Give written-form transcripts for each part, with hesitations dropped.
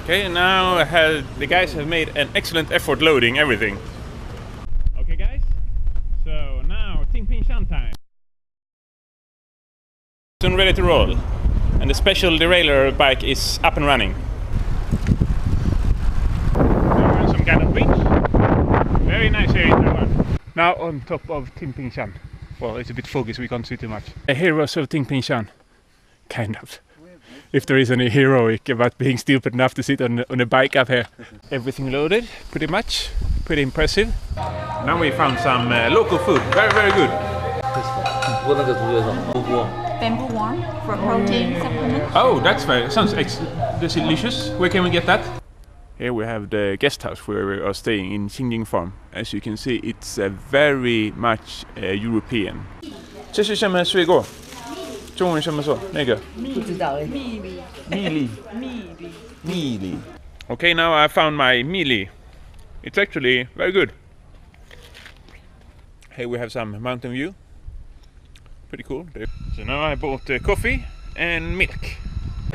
Okay, now the guys have made an excellent effort loading everything. Okay guys, so now Ting Ping Shan time. Soon ready to roll. And the special derailleur bike is up and running. Now we're on some kind of bridge. Very nice here in Taiwan. Now on top of Ting Ping Shan. Well, it's a bit foggy so we can't see too much. A heroes of Ting Ping Shan. Kind of. If there is any heroic about being stupid enough to sit on a bike up here. Everything loaded, pretty much. Pretty impressive. Now we found some local food. Very, very good. Bamboo worm for protein supplement. Oh, that's sounds delicious. Where can we get that? Here we have the guest house where we are staying in Xingying Farm. As you can see, it's very much European. 这是什么水果？中文怎么说？那个？不知道哎。Mealy. Okay, now I found my mealy. It's actually very good. Here we have some mountain view. Pretty cool. So now I bought coffee and milk.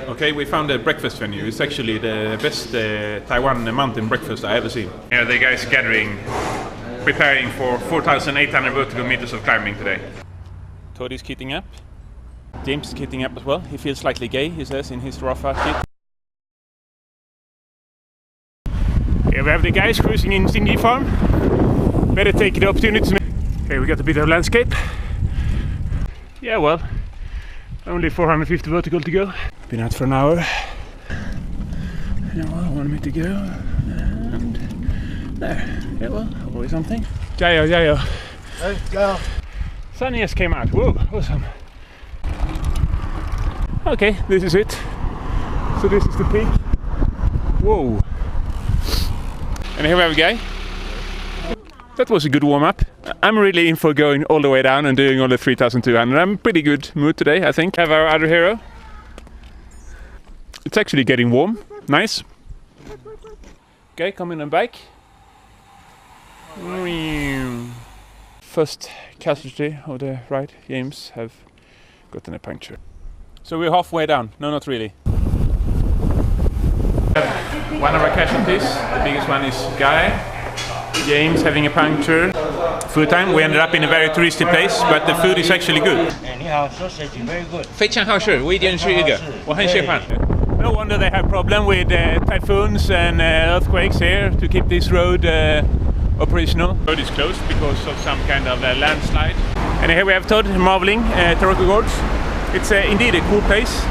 Okay, we found a breakfast venue. It's actually the best Taiwan mountain breakfast I ever seen. Here the guys gathering, preparing for 4,800 vertical meters of climbing today. Todd is kitting up. James is kitting up as well. He feels slightly gay, he says, in his Rafa kit. Here we have the guys cruising in Xingying Farm. Better take the opportunity to... Here we got a bit of landscape. Yeah, well, only 450 vertical to go. Been out for an hour. Yeah, well, 1 minute to go. And there. Yeah, well, always something. Jayo, jayo. Let's go. Sun just came out. Whoa, awesome. Okay, this is it. So this is the peak. Whoa. And here we have a guy. That was a good warm-up. I'm really in for going all the way down and doing all the 3,200. I'm in pretty good mood today, I think. Have our other hero. It's actually getting warm. Nice. Okay, coming on bike. First casualty of the ride. James have gotten a puncture. So we're halfway down. No, not really. One of our casualties. The biggest one is Guy. James having a puncture. Food time. We ended up in a very touristy place, but the food is actually good. Very good. 非常好吃，我一定吃一个，我很喜欢。No wonder they have problem with typhoons and earthquakes here to keep this road operational. The road is closed because of some kind of landslide. And here we have Todd marveling Taroko Gorge. It's indeed a cool place.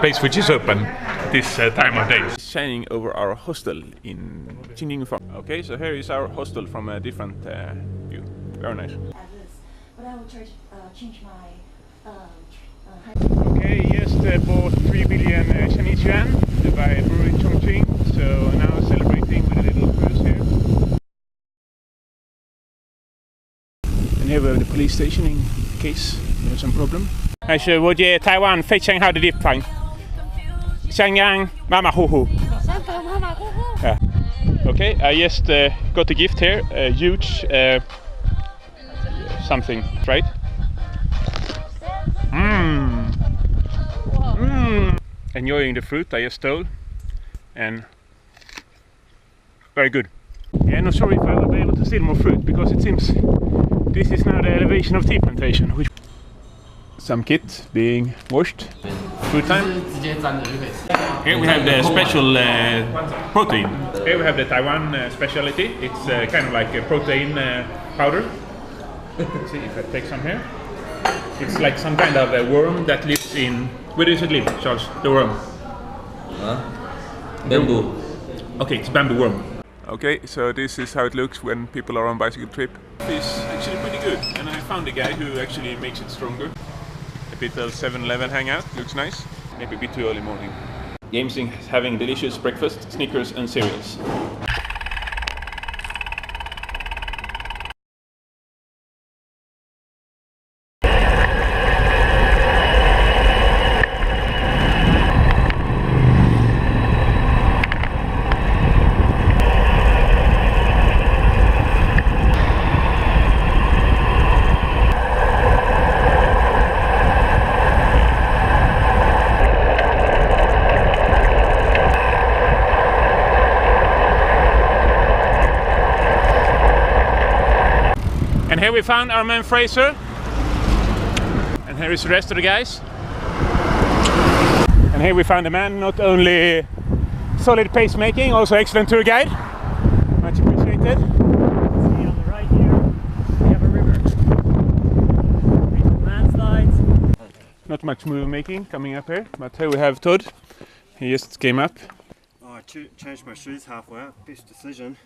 Place which is open this time of day. Shining over our hostel in Xingying Farm. Okay, so here is our hostel from a different view. Very nice. But I will change my. Okay, just bought 3 billion Chinese yuan to buy a brewery in Chongqing. So now celebrating with a little cruise here. And here we have the police station in case there's some problem. 还是我觉得台湾非常好的地方。香港马马虎虎。Yeah. Okay, I just got a gift here, a huge something, right? Enjoying the fruit I just stole, and very good. Yeah, not sure if I will be able to steal more fruit because it seems this is now the elevation of tea plantation. Some kit being washed. Food time. Here we have the special protein. Here we have the Taiwan specialty. It's kind of like a protein powder. Let's see if I take some here. It's like some kind of a worm that lives in... Where does it live, Charles? The worm? Bamboo. Okay, it's bamboo worm. Okay, so this is how it looks when people are on bicycle trip. It's actually pretty good, and I found a guy who actually makes it stronger. A bit of 7-Eleven hangout, looks nice. Maybe a bit too early morning. James is having delicious breakfast, Snickers and cereals. here we found our man Fraser. And here is the rest of the guys. And here we found a man not only solid pacemaking, also excellent tour guide. Much appreciated. See on the right here, we have a river. Landslides. Not much movie making coming up here, but here we have Todd. He just came up. Oh, I changed my shoes halfway. Best decision.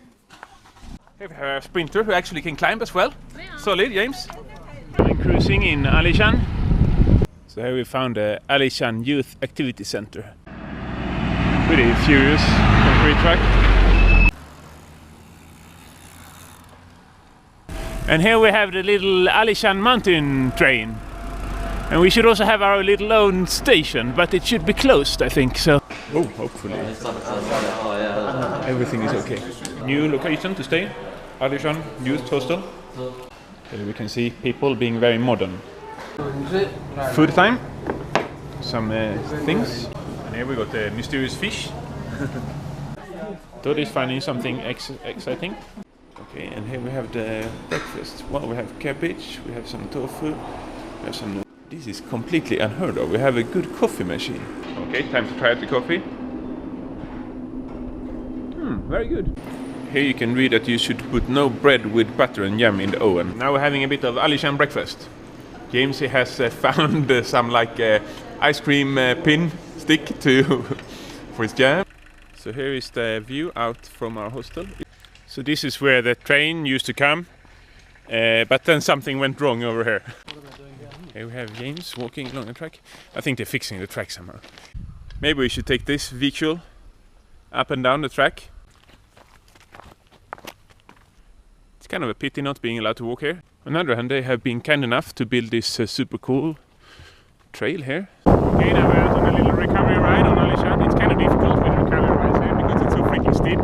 Here we have a sprinter who actually can climb as well. Solid, James. I'm cruising in Alishan. So here we found the Alishan Youth Activity Center. Pretty furious concrete track. And here we have the little Alishan mountain train. And we should also have our little own station, but it should be closed, I think, so... Oh, hopefully. Everything is okay. New location to stay. Alishan Youth Hostel. Here we can see people being very modern. Food time. Some things. And here we got the mysterious fish. Todd is finding something exciting. Okay, and here we have the breakfast. Well, we have cabbage, we have some tofu, we have some... This is completely unheard of. We have a good coffee machine. Okay, time to try out the coffee. Very good. Here you can read that you should put no bread with butter and jam in the oven. Now we're having a bit of Alishan breakfast. James has found some like ice cream pin stick to for his jam. So here is the view out from our hostel. So this is where the train used to come, but then something went wrong over here. Here we have James walking along the track. I think they're fixing the track somehow. Maybe we should take this vehicle up and down the track. It's kind of a pity not being allowed to walk here. On the other hand, they have been kind enough to build this super cool trail here. Okay, now we're out on a little recovery ride on Alishan. It's kind of difficult with recovery rides here because it's so freaking steep.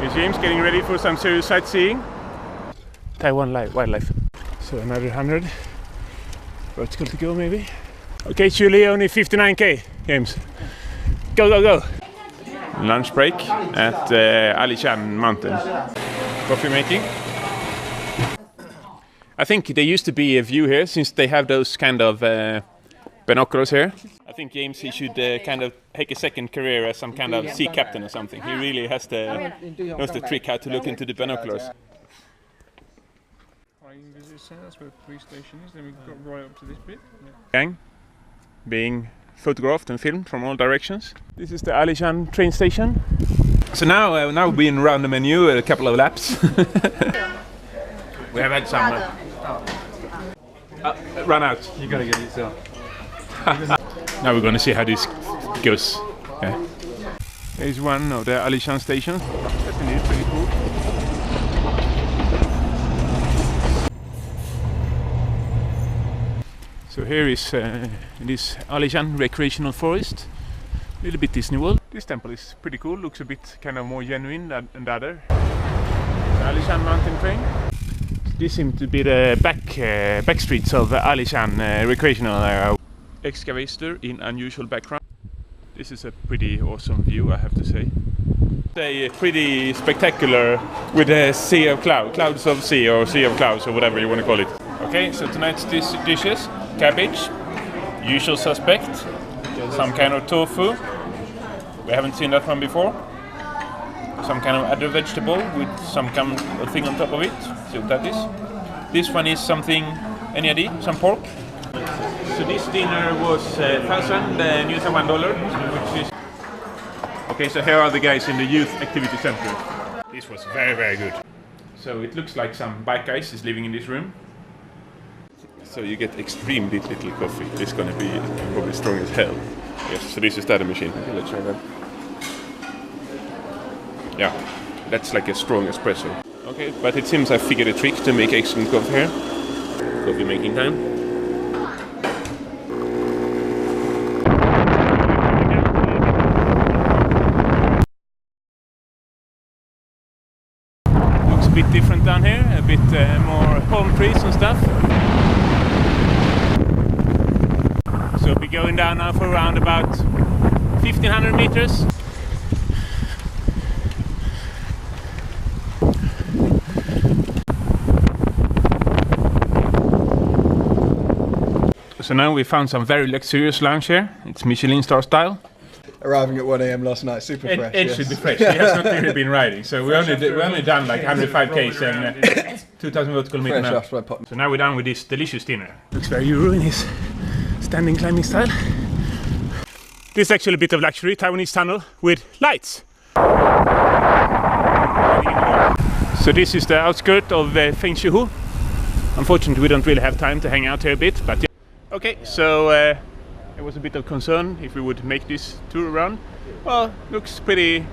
Here's James getting ready for some serious sightseeing. Taiwan wildlife. So another 100 vertical to go maybe. Okay, Julie, only 59k, James. Go, go, go. Lunch break at Alishan Mountain. Coffee making. I think there used to be a view here since they have those kind of binoculars here. I think James, he should kind of take a second career as some kind of sea captain or something. He really knows the trick how to look into the binoculars. That's where the police station is, then we got right up to this bit. Gang being photographed and filmed from all directions. This is the Alishan train station. So now we've been around the menu a couple of laps. We have had some... run out. You gotta get it yourself. Now we're gonna see how this goes. Yeah. Here's one of the Alishan stations. That's indeed pretty cool. So here is this Alishan recreational forest, a little bit Disney World. This temple is pretty cool, looks a bit kind of more genuine than the other. The Alishan mountain train. This seems to be the back streets of Alishan recreational area. Excavator in unusual background. This is a pretty awesome view, I have to say. It's pretty spectacular with a sea of clouds of sea or sea of clouds or whatever you want to call it. Okay, so tonight's dishes. Cabbage, usual suspect, some kind of tofu, we haven't seen that one before, some kind of other vegetable with some kind of thing on top of it, see what that is. This one is something, any idea, some pork. So this dinner was $1,000 New Taiwan dollar, which is... Okay, so here are the guys in the youth activity center. This was very, very good. So it looks like some bike guys is living in this room. So you get extremely little coffee. It's going to be probably strong as hell. Yes, so this is the other machine. Okay, let's try that. Yeah, that's like a strong espresso. Okay, but it seems I figured a trick to make excellent coffee here. Coffee making time. Looks a bit different down here, a bit more palm trees and stuff. So we're going down now for around about 1500 meters. So now we found some very luxurious lounge here. It's Michelin star style. Arriving at 1 AM last night, super fresh. It should be fresh. He has not really been riding, so we only done like 105 k's and 2000 vertical meter now. So now we're done with this delicious dinner. Looks very Euro in his standing climbing style. This is actually a bit of luxury, Taiwanese tunnel with lights. So this is the outskirt of Fengshihu. Unfortunately, we don't really have time to hang out here a bit, but yeah. Okay, so there was a bit of concern if we would make this tour around. Well, looks pretty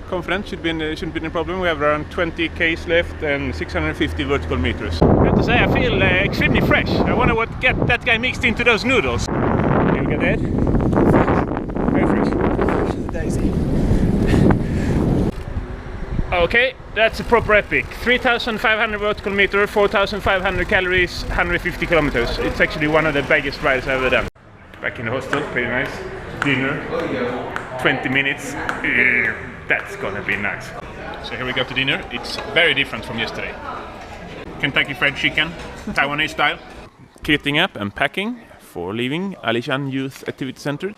confident, shouldn't be a problem. We have around 20 k's left and 650 vertical meters. I have to say, I feel extremely fresh. I wonder what that guy mixed into those noodles. Can you get that? Very fresh. Fresh as a daisy. Okay, that's a proper epic. 3,500 vertical meter, 4,500 calories, 150 kilometers. It's actually one of the biggest rides I've ever done. Back in the hostel, pretty nice. Dinner, 20 minutes. That's gonna be nice. So here we go to dinner. It's very different from yesterday. Kentucky Fried Chicken, Taiwanese style. Kitting up and packing for leaving Alishan Youth Activity Center.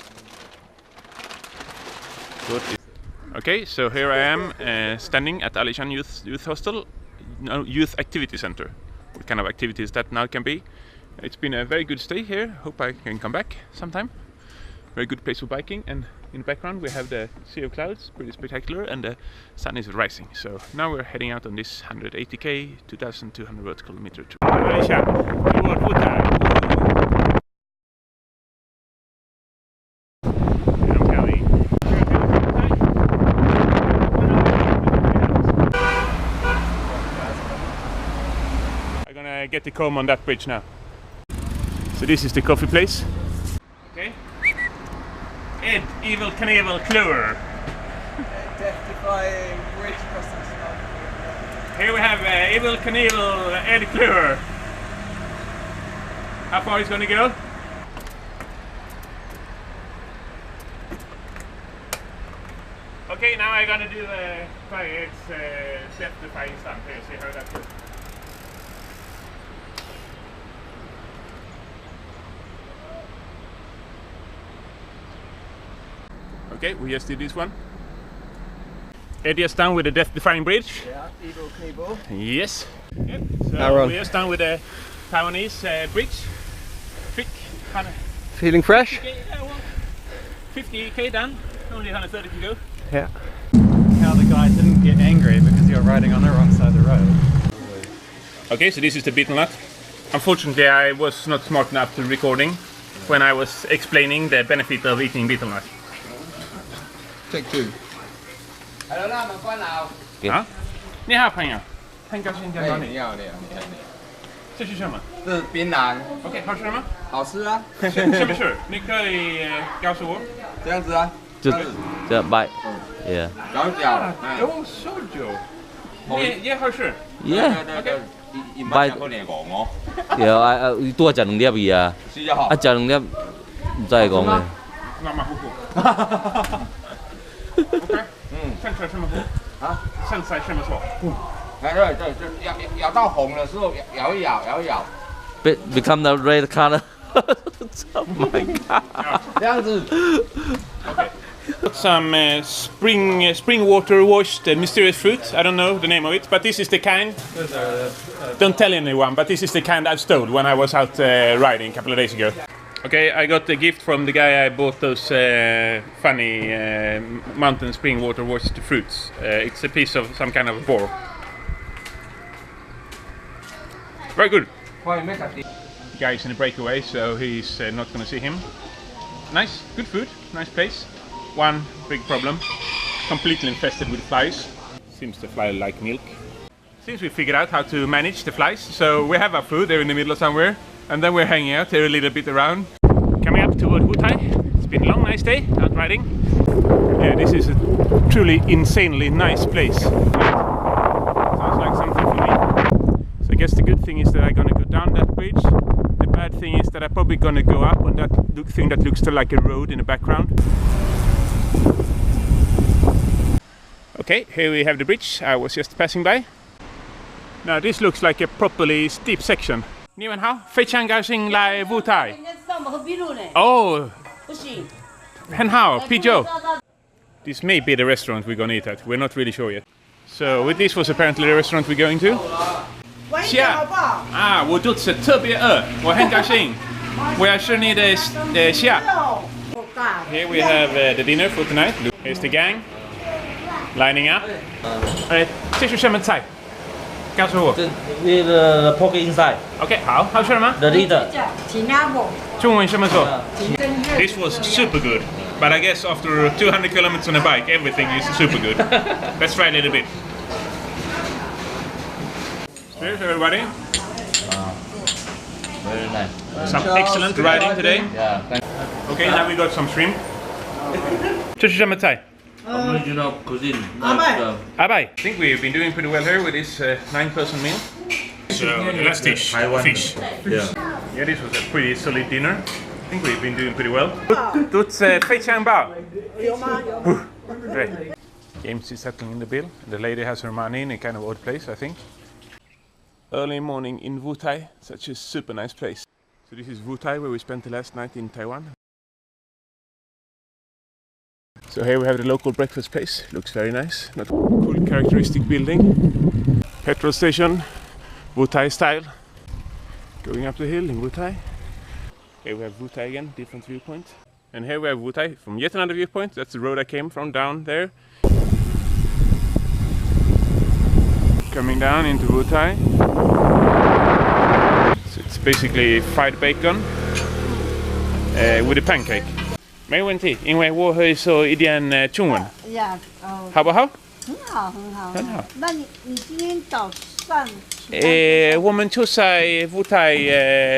Okay, so here I am standing at Alishan Youth Activity Center. What kind of activities that now can be. It's been a very good stay here. Hope I can come back sometime. Very good place for biking, and in the background we have the sea of clouds, pretty spectacular, and the sun is rising. So now we're heading out on this 180k, 2,200 vertical meter tour. I'm gonna get the comb on that bridge now. So this is the coffee place. Okay. Ed, Evil Knievel Kluwer. Death-defying bridge crossing stuff. Here we have Evil Knievel Ed Kluwer. How far he's gonna go? Okay, now I'm gonna do try its death-defying stunt here, see how that goes. Okay, we just did this one. Eddie is done with the death-defying bridge. Yeah, Evil Knievel. Yes. Yep. So Aaron. we're just done with the Taiwanese bridge. Feeling fresh? 50k done. Only 130 to go. Yeah. How the guy didn't get angry because you're riding on the wrong side of the road. Okay, so this is the beaten nut. Unfortunately, I was not smart enough to recording when I was explaining the benefit of eating beetle nut. Take two. Ja? 你好朋友，很高兴见到你。你好。这是什么？这是槟榔， OK， 好吃吗？好吃啊。是不是？你可以告诉我。这样子啊，就这样掰，yeah，小脚，哦，烧酒，也好吃。yeah，對，買個嚟講我。有多食兩粒啊，試一下。食兩粒唔使講嘅。马马虎虎。OK， 剩菜什么火？啊，剩菜什么火？對，咬到紅的時候咬一咬。Become the red color. Oh my god. 這樣子。Okay. Some spring water washed mysterious fruit. I don't know the name of it, but this is the kind. Don't tell anyone, but this is the kind I stole when I was out riding a couple of days ago. Okay, I got the gift from the guy I bought those funny mountain spring water washed fruits. It's a piece of some kind of boar. Very good. The guy's in a breakaway, so he's not going to see him. Nice, good food, nice place. One big problem, completely infested with flies. Seems the fly like milk. Seems we figured out how to manage the flies, so we have our food there in the middle of somewhere, and then we're hanging out here a little bit around. Coming up toward Hutai. It's been a long, nice day out riding. Yeah, this is a truly insanely nice place. Sounds like something for me. So I guess the good thing is that I'm gonna go down that bridge. The bad thing is that I'm probably gonna go up on that thing that looks like a road in the background. Okay, here we have the bridge I was just passing by. Now this looks like a properly steep section. 你们好，非常高兴来舞台。哦，很好，啤酒。This may be the restaurant we're gonna eat at. We're not really sure yet. So this was apparently the restaurant we're going to. 虾啊，我肚子特别饿，我很高兴。我要吃你的虾。Here we have the dinner for tonight. Here's the gang lining up. 这是什么菜？告诉我。The pork inside. OK， 好，好吃吗 The leader. 中文什么说 ？This was super good, but I guess after 200 kilometers on a bike, everything is super good. Let's try a little bit. Cheers, everybody. Very nice. Some excellent riding today. Yeah. Okay, now we got some shrimp. 这是什么菜？ Original cuisine. I think we've been doing pretty well here with this 9-person meal. So the last dish, fish. Yeah, this was a pretty solid dinner. I think we've been doing pretty well. 肚子非常饱。Great. James is settling in the bill. The lady has her money in a kind of odd place, I think. Early morning in Wutai, such a super nice place. So this is Wutai, where we spent the last night in Taiwan. So here we have the local breakfast place. Looks very nice. Not cool, characteristic building. Petrol station, Wutai style. Going up the hill in Wutai. Here we have Wutai again, different viewpoint. And here we have Wutai from yet another viewpoint. That's the road I came from down there. Coming down into Wutai. So it's basically fried bacon with a pancake. 没问题，因为我会说一点中文。好不好？很好，很好，很好。那你今天早上？我们就在舞台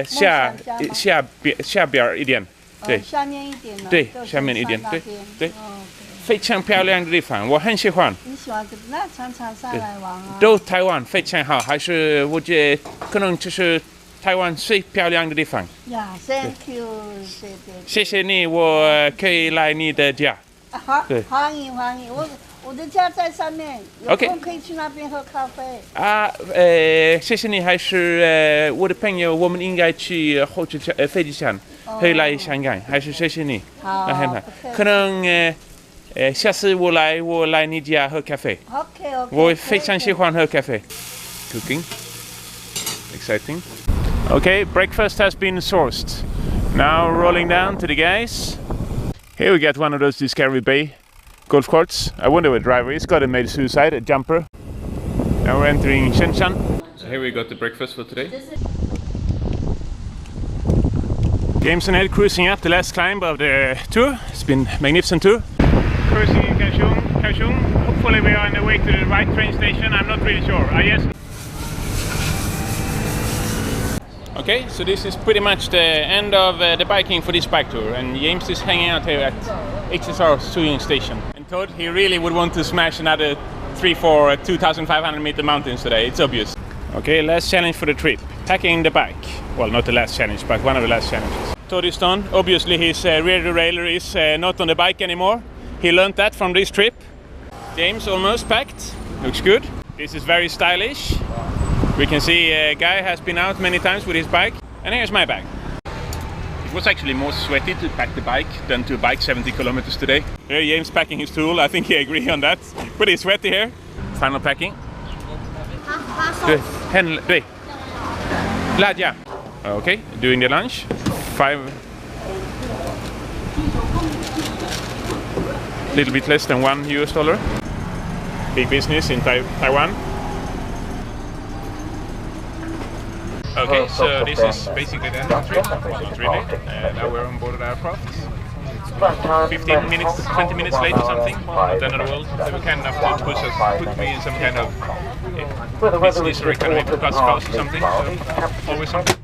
下边一点，对。下面一点呢？对，下面一点，对。非常漂亮的地方，我很喜欢。你喜欢这？那常常上来玩啊。都台湾非常好，还是我觉得可能就是台湾最漂亮的地方。Thank you， 谢谢你，我可以来你的家。好，欢迎。我的家在上面，有空可以去那边喝咖啡。谢谢你，还是我的朋友，我们应该去火车站、飞机场，回来香港，还是谢谢你。好，可能下次我来你家喝咖啡。OK。我非常喜欢喝咖啡。Cooking, exciting. Okay, breakfast has been sourced. Now rolling down to the guys. Here we get one of those Discovery Bay golf carts. I wonder what the driver is. Got a made suicide, a jumper. Now we're entering Shenzhen. So here we got the breakfast for today. James and Ed cruising up the last climb of the tour. It's been a magnificent tour. Cruising in Kaohsiung. Hopefully we are on the way to the right train station. I'm not really sure. Yes. Okay, so this is pretty much the end of the biking for this bike tour, and James is hanging out here at XSR Suying Station. And Todd, he really would want to smash another 3-4 2,500 meter mountains today, it's obvious. Okay, last challenge for the trip, packing the bike. Well, not the last challenge, but one of the last challenges. Todd is done. Obviously his rear derailleur is not on the bike anymore. He learned that from this trip. James almost packed, looks good. This is very stylish. We can see a guy has been out many times with his bike, and here's my bag. It was actually more sweaty to pack the bike than to bike 70 kilometers today. Here James packing his tool, I think he agrees on that. Pretty sweaty here. Final packing. Okay, doing the lunch. Little bit less than $1. Big business in Taiwan. Okay, so this is basically the end of the trip. Not really. Now we're on board our aircraft. 15 minutes, 20 minutes late or something. At the end of the world. They were kind enough to put me in some kind of business or economy plus class or something. So always something.